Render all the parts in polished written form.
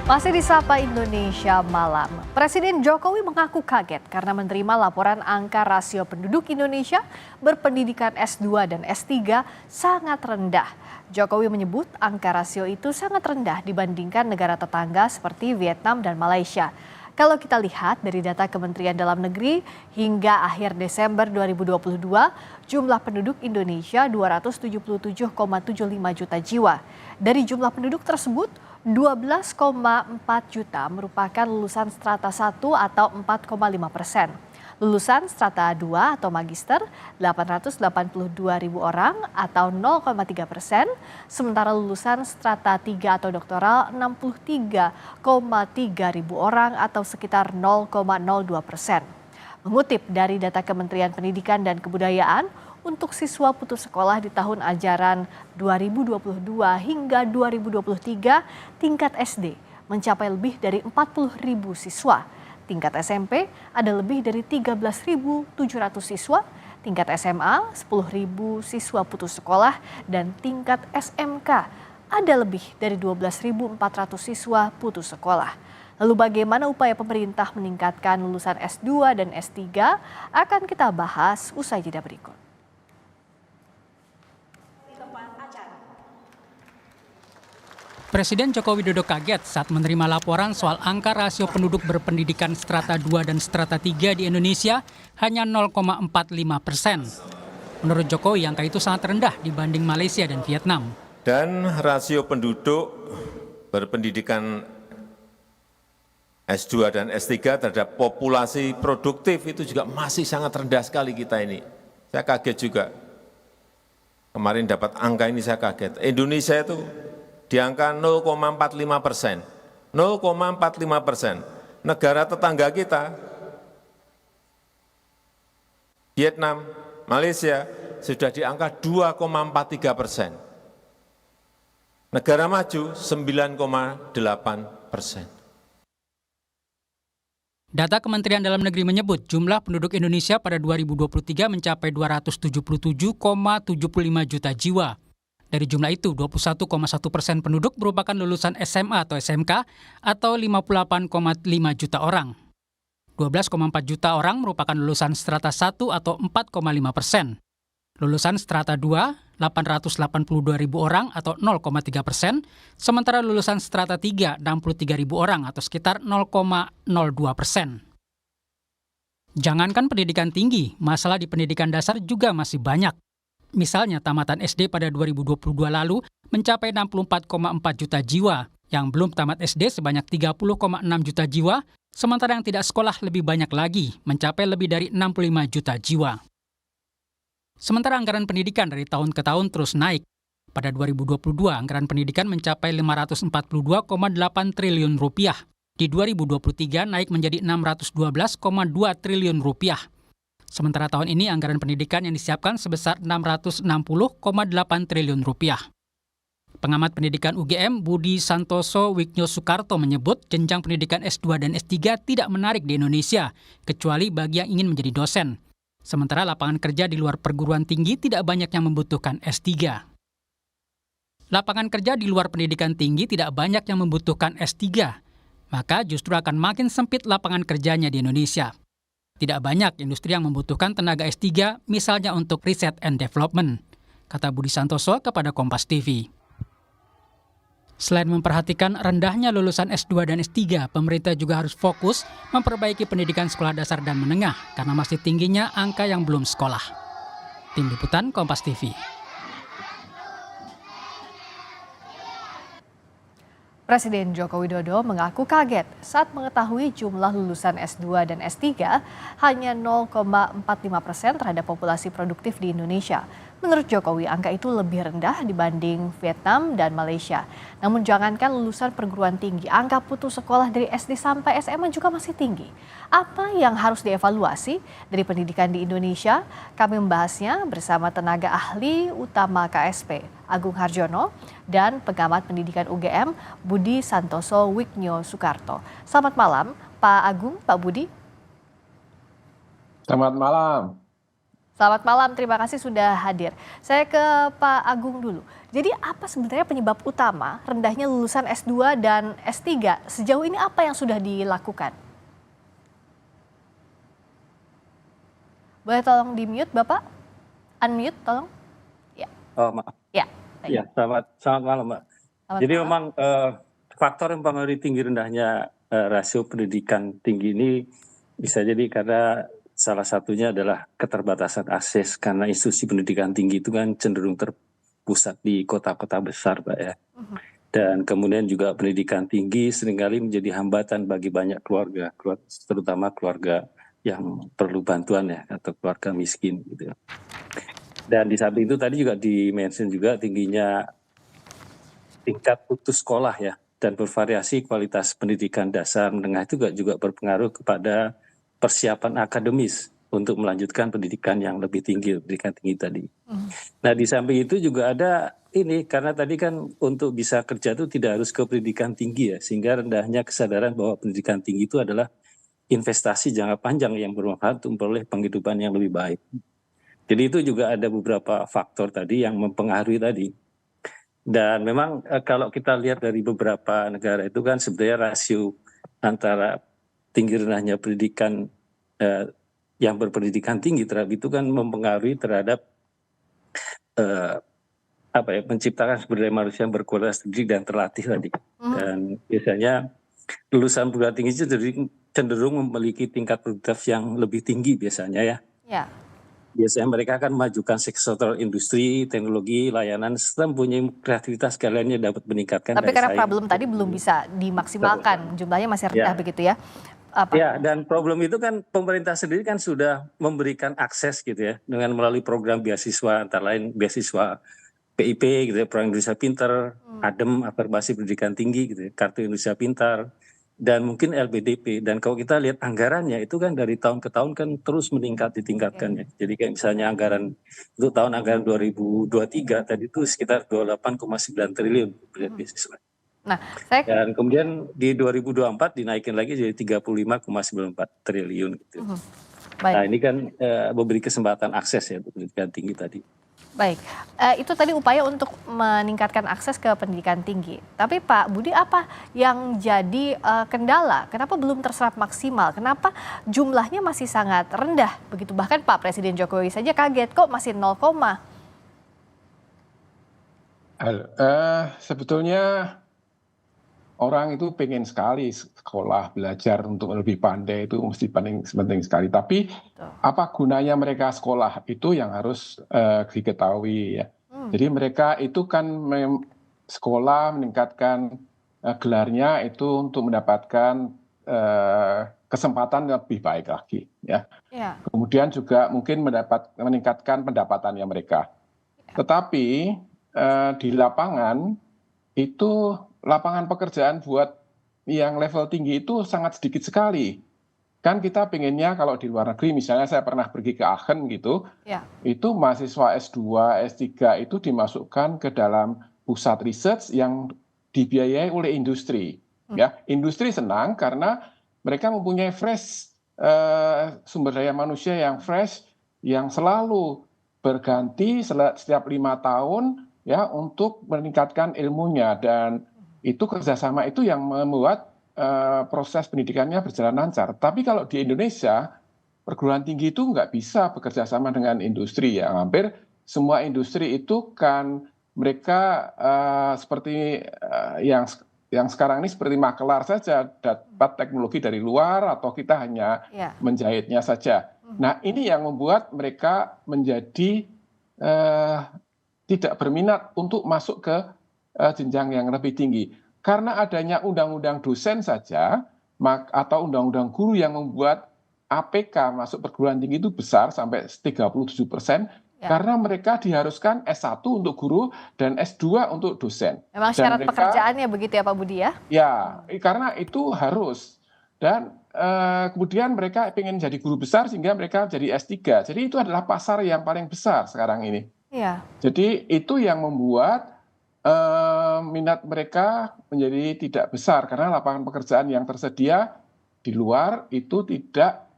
Masih di Sapa Indonesia Malam, Presiden Jokowi mengaku kaget karena menerima laporan angka rasio penduduk Indonesia berpendidikan S2 dan S3 sangat rendah. Jokowi menyebut angka rasio itu sangat rendah dibandingkan negara tetangga seperti Vietnam dan Malaysia. Kalau kita lihat dari data Kementerian Dalam Negeri hingga akhir Desember 2022, jumlah penduduk Indonesia 277,75 juta jiwa. Dari jumlah penduduk tersebut, 12,4 juta merupakan lulusan strata 1 atau 4,5%. Lulusan strata 2 atau magister 882 ribu orang atau 0,3%, sementara lulusan strata 3 atau doktoral 63,3 ribu orang atau sekitar 0,02%. Mengutip dari data Kementerian Pendidikan dan Kebudayaan, untuk siswa putus sekolah di tahun ajaran 2022 hingga 2023, tingkat SD mencapai lebih dari 40.000 siswa. Tingkat SMP ada lebih dari 13.700 siswa, tingkat SMA 10.000 siswa putus sekolah, dan tingkat SMK ada lebih dari 12.400 siswa putus sekolah. Lalu bagaimana upaya pemerintah meningkatkan lulusan S2 dan S3 akan kita bahas usai jeda berikut. Presiden Joko Widodo kaget saat menerima laporan soal angka rasio penduduk berpendidikan strata 2 dan strata 3 di Indonesia hanya 0,45%. Menurut Jokowi, angka itu sangat rendah dibanding Malaysia dan Vietnam. Dan rasio penduduk berpendidikan S2 dan S3 terhadap populasi produktif itu juga masih sangat rendah sekali kita ini. Saya kaget juga. Kemarin dapat angka ini saya kaget. Indonesia itu di angka 0,45%. 0,45%. Negara tetangga kita, Vietnam, Malaysia, sudah di angka 2,43%. Negara maju 9,8%. Data Kementerian Dalam Negeri menyebut jumlah penduduk Indonesia pada 2023 mencapai 277,75 juta jiwa. Dari jumlah itu, 21,1% penduduk merupakan lulusan SMA atau SMK atau 58,5 juta orang. 12,4 juta orang merupakan lulusan strata 1 atau 4,5%. Lulusan strata 2, 882 ribu orang atau 0,3%, sementara lulusan strata 3, 63 ribu orang atau sekitar 0,02%. Jangankan pendidikan tinggi, masalah di pendidikan dasar juga masih banyak. Misalnya tamatan SD pada 2022 lalu mencapai 64,4 juta jiwa, yang belum tamat SD sebanyak 30,6 juta jiwa, sementara yang tidak sekolah lebih banyak lagi, mencapai lebih dari 65 juta jiwa. Sementara anggaran pendidikan dari tahun ke tahun terus naik. Pada 2022, anggaran pendidikan mencapai 542,8 triliun rupiah. Di 2023 naik menjadi 612,2 triliun rupiah. Sementara tahun ini anggaran pendidikan yang disiapkan sebesar 660,8 triliun rupiah. Pengamat pendidikan UGM Budi Santoso Wiknyo Soekarto menyebut jenjang pendidikan S2 dan S3 tidak menarik di Indonesia, kecuali bagi yang ingin menjadi dosen. Sementara lapangan kerja di luar perguruan tinggi tidak banyak yang membutuhkan S3. Lapangan kerja di luar pendidikan tinggi tidak banyak yang membutuhkan S3, maka justru akan makin sempit lapangan kerjanya di Indonesia. Tidak banyak industri yang membutuhkan tenaga S3, misalnya untuk riset and development, kata Budi Santoso kepada Kompas TV. Selain memperhatikan rendahnya lulusan S2 dan S3, pemerintah juga harus fokus memperbaiki pendidikan sekolah dasar dan menengah karena masih tingginya angka yang belum sekolah. Tim Liputan Kompas TV. Presiden Joko Widodo mengaku kaget saat mengetahui jumlah lulusan S2 dan S3 hanya 0,45% terhadap populasi produktif di Indonesia. Menurut Jokowi, angka itu lebih rendah dibanding Vietnam dan Malaysia. Namun jangankan lulusan perguruan tinggi, angka putus sekolah dari SD sampai SMA juga masih tinggi. Apa yang harus dievaluasi dari pendidikan di Indonesia? Kami membahasnya bersama tenaga ahli utama KSP, Agung Harjono, dan pengamat pendidikan UGM, Budi Santoso Wiknyo Soekarto. Selamat malam, Pak Agung, Pak Budi. Selamat malam. Selamat malam, terima kasih sudah hadir. Saya ke Pak Agung dulu. Jadi apa sebenarnya penyebab utama rendahnya lulusan S2 dan S3? Sejauh ini apa yang sudah dilakukan? Boleh tolong di-mute Bapak? Unmute tolong. Ya, Oh, maaf. ya. Baik. Ya, selamat malam, Mbak. Selamat Jadi malam. memang faktor yang mempengaruhi tinggi rendahnya rasio pendidikan tinggi ini bisa jadi karena salah satunya adalah keterbatasan akses, karena institusi pendidikan tinggi itu kan cenderung terpusat di kota-kota besar, Pak ya. Dan kemudian juga pendidikan tinggi seringkali menjadi hambatan bagi banyak keluarga, terutama keluarga yang perlu bantuan ya, atau keluarga miskin gitu. Dan di samping itu tadi juga di-mention juga tingginya tingkat putus sekolah ya, dan bervariasi kualitas pendidikan dasar menengah itu juga berpengaruh kepada persiapan akademis untuk melanjutkan pendidikan yang lebih tinggi, pendidikan tinggi tadi. Nah, di samping itu juga ada ini, karena tadi kan untuk bisa kerja itu tidak harus ke pendidikan tinggi ya, sehingga rendahnya kesadaran bahwa pendidikan tinggi itu adalah investasi jangka panjang yang bermanfaat untuk memperoleh penghidupan yang lebih baik. Jadi itu juga ada beberapa faktor tadi yang mempengaruhi tadi. Dan memang kalau kita lihat dari beberapa negara itu kan sebenarnya rasio antara tinggi rendahnya pendidikan yang berpendidikan tinggi terhadap itu kan mempengaruhi terhadap menciptakan sumber daya manusia yang berkualitas tinggi dan terlatih tadi. Dan biasanya lulusan perguruan tinggi itu cenderung memiliki tingkat produktivitas yang lebih tinggi biasanya ya. Ya. Biasanya mereka akan memajukan sektor industri, teknologi, layanan, serta mempunyai kreativitas kaliannya dapat meningkatkan. Tapi karena problem tadi belum bisa dimaksimalkan, jumlahnya masih rendah begitu ya. Ya, dan problem itu kan pemerintah sendiri kan sudah memberikan akses gitu ya, dengan melalui program beasiswa, antara lain beasiswa PIP gitu ya, Program Indonesia Pintar, ADEM, Afirmasi Pendidikan Tinggi gitu ya, Kartu Indonesia Pintar, dan mungkin LPDP. Dan kalau kita lihat anggarannya itu kan dari tahun ke tahun kan terus meningkat, ditingkatkan ya. Jadi kayak misalnya anggaran untuk tahun anggaran 2023 tadi itu sekitar 28,9 triliun beasiswa. Nah, dan kemudian di 2024 dinaikin lagi jadi 35,94 triliun gitu. Baik. Nah, ini kan memberi kesempatan akses ya untuk pendidikan tinggi tadi. Baik, itu tadi upaya untuk meningkatkan akses ke pendidikan tinggi. Tapi Pak Budi, apa yang jadi kendala? Kenapa belum terserap maksimal? Kenapa jumlahnya masih sangat rendah? Begitu, bahkan Pak Presiden Jokowi saja kaget kok masih 0, sebetulnya orang itu pengen sekali sekolah, belajar untuk lebih pandai, itu mesti penting sekali. Tapi apa gunanya mereka sekolah, itu yang harus diketahui ya. Jadi mereka itu kan sekolah meningkatkan gelarnya itu untuk mendapatkan kesempatan yang lebih baik lagi ya. Kemudian juga mungkin meningkatkan pendapatannya mereka. Tetapi di lapangan itu lapangan pekerjaan buat yang level tinggi itu sangat sedikit sekali. Kan kita pengennya kalau di luar negeri, misalnya saya pernah pergi ke Aachen gitu, itu mahasiswa S2, S3 itu dimasukkan ke dalam pusat research yang dibiayai oleh industri. Ya, industri senang karena mereka mempunyai fresh sumber daya manusia yang fresh, yang selalu berganti setiap 5 tahun ya untuk meningkatkan ilmunya, dan itu kerjasama itu yang membuat proses pendidikannya berjalan lancar. Tapi kalau di Indonesia, perguruan tinggi itu nggak bisa bekerja sama dengan industri ya. Hampir semua industri itu kan mereka seperti yang sekarang ini seperti makelar saja, dapat teknologi dari luar atau kita hanya menjahitnya saja. Nah, ini yang membuat mereka menjadi tidak berminat untuk masuk ke jenjang yang lebih tinggi. Karena adanya undang-undang dosen saja atau undang-undang guru yang membuat APK masuk perguruan tinggi itu besar sampai 37%, karena mereka diharuskan S1 untuk guru dan S2 untuk dosen. Memang syarat pekerjaannya begitu ya Pak Budi ya? Ya, karena itu harus. Dan kemudian mereka ingin jadi guru besar sehingga mereka jadi S3. Jadi itu adalah pasar yang paling besar sekarang ini. Jadi itu yang membuat minat mereka menjadi tidak besar, karena lapangan pekerjaan yang tersedia di luar itu tidak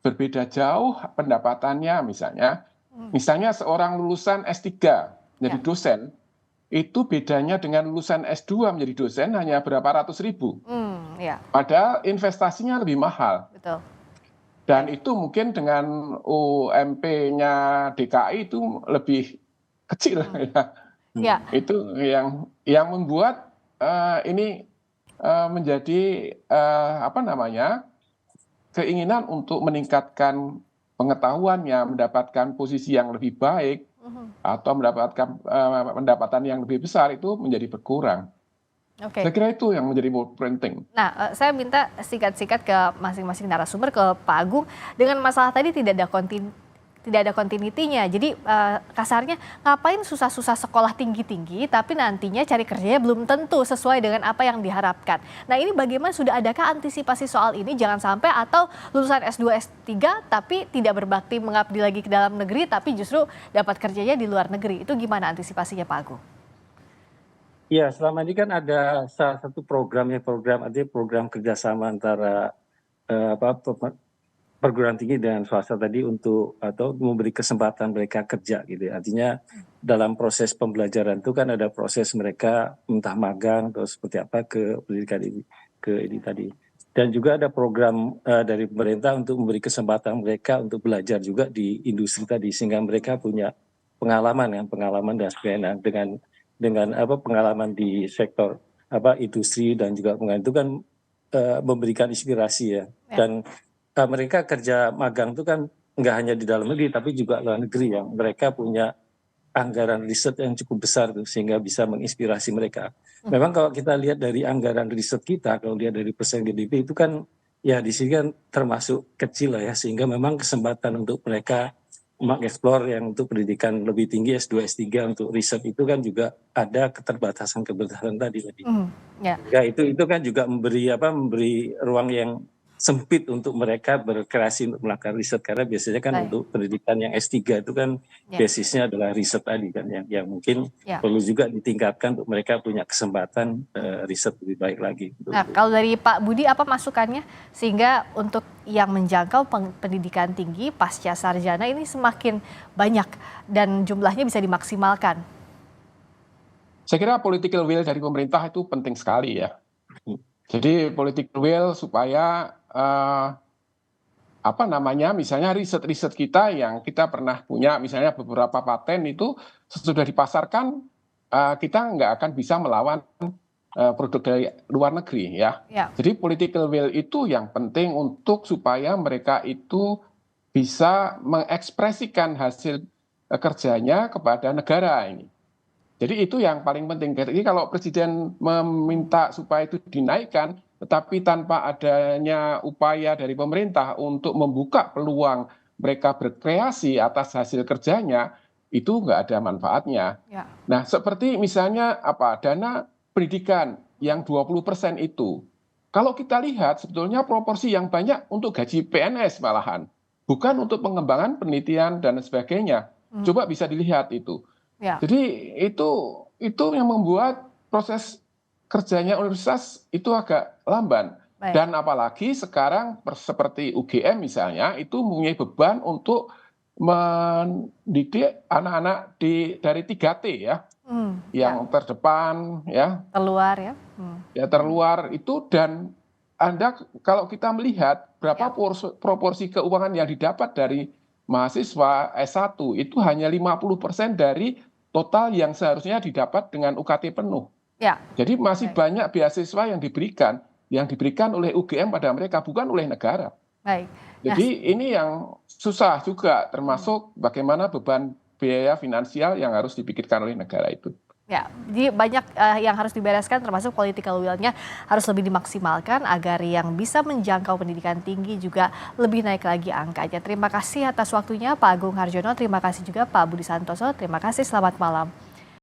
berbeda jauh pendapatannya misalnya Misalnya seorang lulusan S3 menjadi dosen, itu bedanya dengan lulusan S2 menjadi dosen hanya berapa ratus ribu. Ya, Padahal investasinya lebih mahal. betul. Dan itu mungkin dengan UMP-nya DKI itu lebih kecil ya. Ya, Itu yang membuat ini menjadi apa namanya, keinginan untuk meningkatkan pengetahuannya, mendapatkan posisi yang lebih baik atau mendapatkan pendapatan yang lebih besar itu menjadi berkurang. oke. Saya kira itu yang menjadi penting. Nah, saya minta singkat-singkat ke masing-masing narasumber, ke Pak Agung, dengan masalah tadi tidak ada kontinitinya. Jadi kasarnya ngapain susah-susah sekolah tinggi-tinggi tapi nantinya cari kerjanya belum tentu sesuai dengan apa yang diharapkan. Nah, ini bagaimana, sudah adakah antisipasi soal ini, jangan sampai atau lulusan S2 S3 tapi tidak berbakti mengabdi lagi ke dalam negeri tapi justru dapat kerjanya di luar negeri. Itu gimana antisipasinya, Pak Agung? Ya, selama ini kan ada salah satu artinya program kerjasama antara perguruan tinggi dengan swasta tadi untuk atau memberi kesempatan mereka kerja gitu ya. Artinya dalam proses pembelajaran itu kan ada proses mereka entah magang atau seperti apa ke pendidikan ini tadi. Dan juga ada program dari pemerintah untuk memberi kesempatan mereka untuk belajar juga di industri tadi sehingga mereka punya pengalaman dan sebagainya dengan pengalaman di sektor industri dan juga itu kan memberikan inspirasi ya. Dan mereka kerja magang itu kan nggak hanya di dalam negeri tapi juga luar negeri yang mereka punya anggaran riset yang cukup besar tuh, sehingga bisa menginspirasi mereka. Memang kalau kita lihat dari anggaran riset kita, kalau lihat dari persen GDP itu kan ya di sini kan termasuk kecil lah ya, sehingga memang kesempatan untuk mereka mengeksplor yang untuk pendidikan lebih tinggi S2 S3 untuk riset itu kan juga ada keterbatasan tadi. Ya. Ya itu kan juga memberi ruang yang sempit untuk mereka berkreasi untuk melakukan riset karena biasanya kan untuk pendidikan yang S3 itu kan basisnya adalah riset tadi kan yang mungkin perlu juga ditingkatkan untuk mereka punya kesempatan riset lebih baik lagi. Nah, kalau dari Pak Budi apa masukannya sehingga untuk yang menjangkau pendidikan tinggi pasca sarjana ini semakin banyak dan jumlahnya bisa dimaksimalkan? Saya kira political will dari pemerintah itu penting sekali ya. Jadi political will supaya misalnya riset-riset kita yang kita pernah punya, misalnya beberapa paten itu sudah dipasarkan, kita nggak akan bisa melawan produk dari luar negeri ya. Jadi political will itu yang penting untuk supaya mereka itu bisa mengekspresikan hasil kerjanya kepada negara ini. Jadi itu yang paling penting. Jadi kalau presiden meminta supaya itu dinaikkan, tetapi tanpa adanya upaya dari pemerintah untuk membuka peluang mereka berkreasi atas hasil kerjanya, itu nggak ada manfaatnya. Nah, seperti misalnya dana pendidikan yang 20% itu. Kalau kita lihat sebetulnya proporsi yang banyak untuk gaji PNS malahan, bukan untuk pengembangan penelitian dan sebagainya. Coba bisa dilihat itu. Jadi itu yang membuat proses kerjanya universitas itu agak lamban. Dan apalagi sekarang seperti UGM misalnya itu mempunyai beban untuk mendidik anak-anak dari 3T ya, yang terdepan ya, terluar ya, terluar itu. Dan Anda kalau kita melihat berapa proporsi keuangan yang didapat dari mahasiswa S1 itu hanya 50% dari total yang seharusnya didapat dengan UKT penuh. Jadi masih banyak beasiswa yang diberikan oleh UGM pada mereka, bukan oleh negara. Jadi ini yang susah juga, termasuk bagaimana beban biaya finansial yang harus dipikirkan oleh negara itu. Ya, jadi banyak yang harus dibereskan termasuk political will-nya harus lebih dimaksimalkan agar yang bisa menjangkau pendidikan tinggi juga lebih naik lagi angkanya. Terima kasih atas waktunya Pak Agung Harjono, terima kasih juga Pak Budi Santoso, terima kasih, selamat malam.